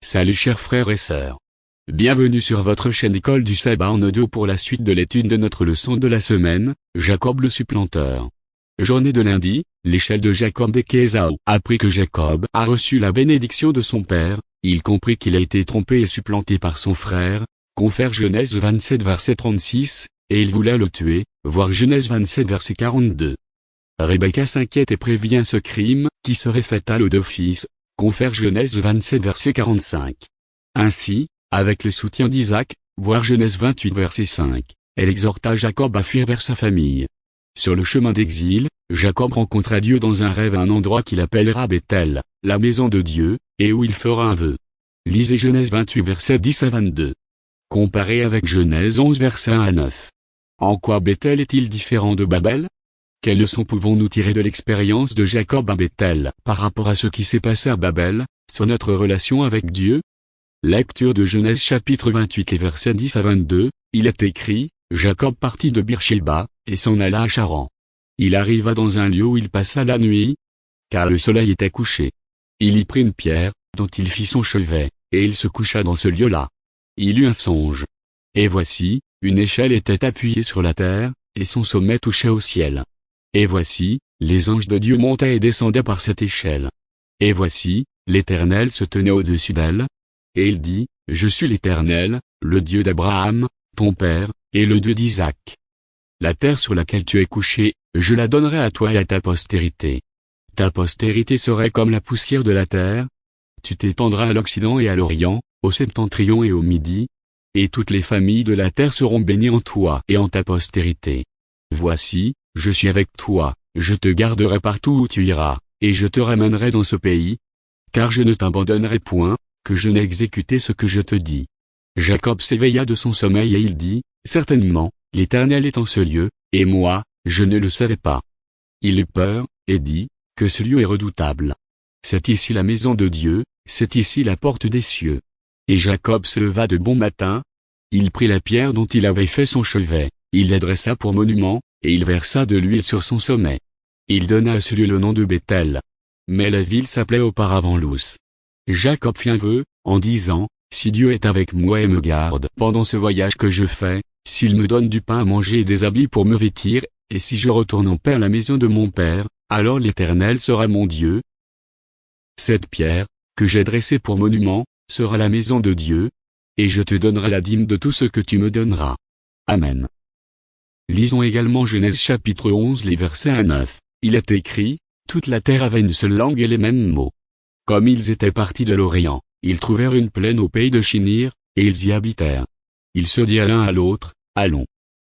Salut chers frères et sœurs. Bienvenue sur votre chaîne École du Sabbat en audio pour la suite de l'étude de notre leçon de la semaine, Jacob le supplanteur. Journée de lundi, l'échelle de Jacob dès qu'Ésaü apprit que Jacob a reçu la bénédiction de son père, il comprit qu'il a été trompé et supplanté par son frère, confère Genèse 27 verset 36, et il voulait le tuer, voir Genèse 27 verset 42. Rebecca s'inquiète et prévient ce crime, qui serait fatal aux deux fils, confère Genèse 27 verset 45. Ainsi, avec le soutien d'Isaac, voir Genèse 28 verset 5, elle exhorta Jacob à fuir vers sa famille. Sur le chemin d'exil, Jacob rencontra Dieu dans un rêve à un endroit qu'il appellera Bethel, la maison de Dieu, et où il fera un vœu. Lisez Genèse 28 verset 10 à 22. Comparé avec Genèse 11 verset 1 à 9. En quoi Bethel est-il différent de Babel? Quelles leçons pouvons-nous tirer de l'expérience de Jacob à Bethel par rapport à ce qui s'est passé à Babel, sur notre relation avec Dieu? Lecture de Genèse chapitre 28 et versets 10 à 22, il est écrit, Jacob partit de Beersheba, et s'en alla à Charan. Il arriva dans un lieu où il passa la nuit, car le soleil était couché. Il y prit une pierre, dont il fit son chevet, et il se coucha dans ce lieu-là. Il eut un songe. Et voici, une échelle était appuyée sur la terre, et son sommet touchait au ciel. Et voici, les anges de Dieu montaient et descendaient par cette échelle. Et voici, l'Éternel se tenait au-dessus d'elle. Et il dit, Je suis l'Éternel, le Dieu d'Abraham, ton père, et le Dieu d'Isaac. La terre sur laquelle tu es couché, je la donnerai à toi et à ta postérité. Ta postérité serait comme la poussière de la terre. Tu t'étendras à l'Occident et à l'Orient, au Septentrion et au Midi. Et toutes les familles de la terre seront bénies en toi et en ta postérité. Voici, je suis avec toi, je te garderai partout où tu iras, et je te ramènerai dans ce pays. Car je ne t'abandonnerai point, que je n'ai exécuté ce que je te dis. Jacob s'éveilla de son sommeil et il dit, Certainement, l'Éternel est en ce lieu, et moi, je ne le savais pas. Il eut peur, et dit, que ce lieu est redoutable. C'est ici la maison de Dieu, c'est ici la porte des cieux. Et Jacob se leva de bon matin. Il prit la pierre dont il avait fait son chevet, il la dressa pour monument, et il versa de l'huile sur son sommet. Il donna à ce lieu le nom de Bethel. Mais la ville s'appelait auparavant Luz. Jacob fit un vœu, en disant, Si Dieu est avec moi et me garde pendant ce voyage que je fais, s'il me donne du pain à manger et des habits pour me vêtir, et si je retourne en paix à la maison de mon père, alors l'Éternel sera mon Dieu. Cette pierre, que j'ai dressée pour monument, sera la maison de Dieu, et je te donnerai la dîme de tout ce que tu me donneras. Amen. Lisons également Genèse chapitre 11 les versets 1 à 9. Il est écrit, Toute la terre avait une seule langue et les mêmes mots. Comme ils étaient partis de l'Orient, ils trouvèrent une plaine au pays de Shinir, et ils y habitèrent. Ils se dirent l'un à l'autre, Allons.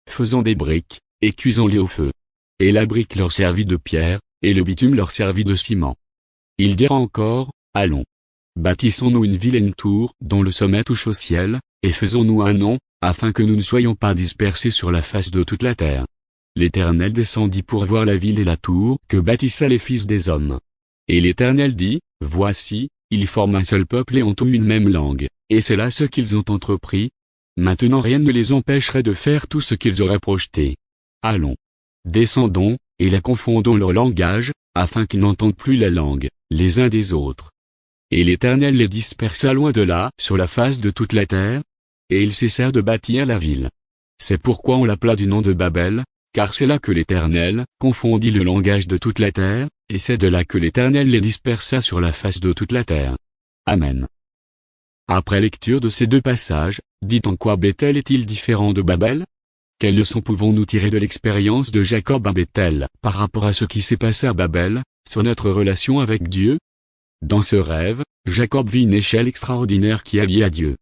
Faisons des briques, et cuisons-les au feu. Et la brique leur servit de pierre, et le bitume leur servit de ciment. Ils dirent encore, Allons. Bâtissons-nous une ville et une tour, dont le sommet touche au ciel, et faisons-nous un nom, afin que nous ne soyons pas dispersés sur la face de toute la terre. L'Éternel descendit pour voir la ville et la tour que bâtissaient les fils des hommes. Et l'Éternel dit, Voici, ils forment un seul peuple et ont tous une même langue, et c'est là ce qu'ils ont entrepris. Maintenant rien ne les empêcherait de faire tout ce qu'ils auraient projeté. Allons. Descendons, et la confondons leur langage, afin qu'ils n'entendent plus la langue, les uns des autres. Et l'Éternel les dispersa loin de là, sur la face de toute la terre, et ils cessèrent de bâtir la ville. C'est pourquoi on l'appela du nom de Babel, car c'est là que l'Éternel confondit le langage de toute la terre, et c'est de là que l'Éternel les dispersa sur la face de toute la terre. Amen. Après lecture de ces deux passages, dites en quoi Bethel est-il différent de Babel? Quelles leçons pouvons-nous tirer de l'expérience de Jacob à Bethel par rapport à ce qui s'est passé à Babel, sur notre relation avec Dieu? Dans ce rêve, Jacob vit une échelle extraordinaire qui alliait à Dieu.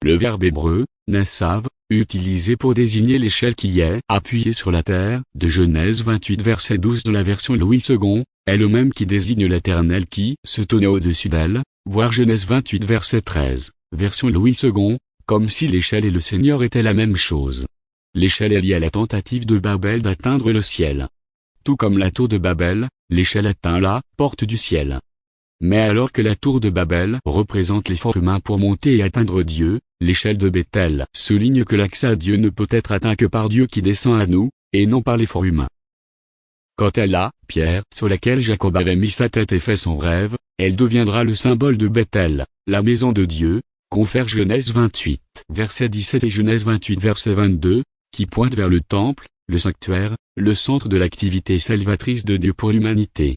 Le verbe hébreu, nasav, utilisé pour désigner l'échelle qui est appuyée sur la terre, de Genèse 28 verset 12 de la version Louis II, est le même qui désigne l'Éternel qui se tenait au-dessus d'elle, voir Genèse 28 verset 13, version Louis II, comme si l'échelle et le Seigneur étaient la même chose. L'échelle est liée à la tentative de Babel d'atteindre le ciel. Tout comme la tour de Babel, l'échelle atteint la porte du ciel. Mais alors que la tour de Babel représente l'effort humain pour monter et atteindre Dieu, l'échelle de Bethel souligne que l'accès à Dieu ne peut être atteint que par Dieu qui descend à nous, et non par l'effort humain. Quant à la pierre sur laquelle Jacob avait mis sa tête et fait son rêve, Elle deviendra le symbole de Bethel, la maison de Dieu, confère Genèse 28, verset 17 et Genèse 28 verset 22, qui pointe vers le temple, le sanctuaire, le centre de l'activité salvatrice de Dieu pour l'humanité.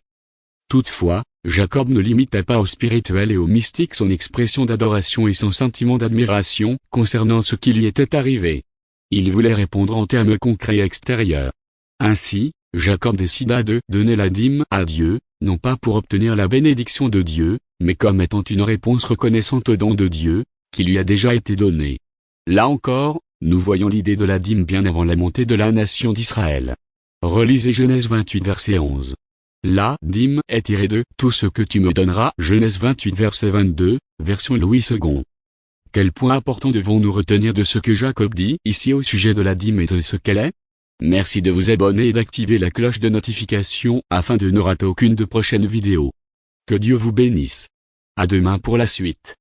Toutefois, Jacob ne limitait pas au spirituel et au mystique son expression d'adoration et son sentiment d'admiration concernant ce qui lui était arrivé. Il voulait répondre en termes concrets et extérieurs. Ainsi, Jacob décida de donner la dîme à Dieu, non pas pour obtenir la bénédiction de Dieu, mais comme étant une réponse reconnaissante au don de Dieu, qui lui a déjà été donné. Là encore, nous voyons l'idée de la dîme bien avant la montée de la nation d'Israël. Relisez Genèse 28 verset 11. La dîme est tirée de « Tout ce que tu me donneras » Genèse 28 verset 22, version Louis II. Quel point important devons-nous retenir de ce que Jacob dit ici au sujet de la dîme et de ce qu'elle est? Merci de vous abonner et d'activer la cloche de notification afin de ne rater aucune de prochaines vidéos. Que Dieu vous bénisse. À demain pour la suite.